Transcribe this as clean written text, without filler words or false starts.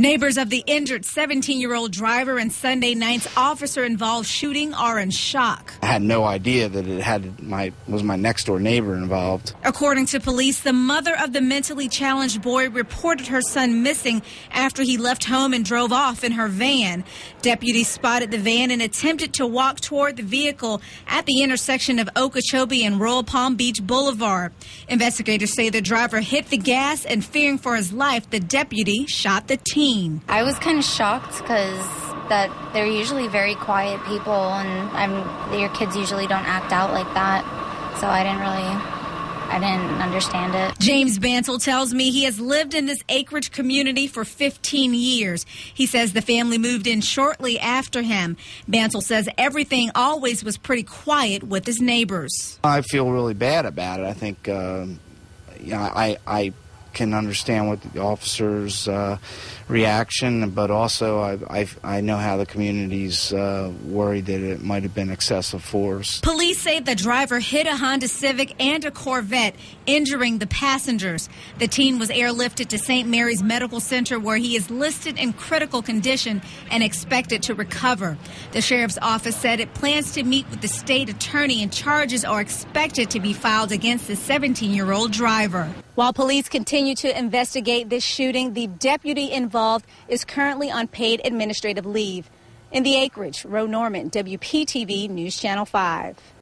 Neighbors of the injured 17-year-old driver and Sunday night's officer-involved shooting are in shock. I had no idea that it was my next-door neighbor involved. According to police, the mother of the mentally challenged boy reported her son missing after he left home and drove off in her van. Deputies spotted the van and attempted to walk toward the vehicle at the intersection of Okeechobee and Royal Palm Beach Boulevard. Investigators say the driver hit the gas and, fearing for his life, the deputy shot the teen. I was kind of shocked because that they're usually very quiet people, and your kids usually don't act out like that, so I didn't understand it. James Bantle tells me he has lived in this acreage community for 15 years. He says the family moved in shortly after him. Bantle says everything always was pretty quiet with his neighbors. I feel really bad about it. I think, I can understand what the officer's reaction, but also I know how the community's worried that it might have been excessive force. Police say the driver hit a Honda Civic and a Corvette, injuring the passengers. The teen was airlifted to St. Mary's Medical Center, where he is listed in critical condition and expected to recover. The sheriff's office said it plans to meet with the state attorney, and charges are expected to be filed against the 17-year-old driver. While police continue to investigate this shooting, the deputy involved is currently on paid administrative leave. In the acreage, Ro Norman, WPTV News Channel 5.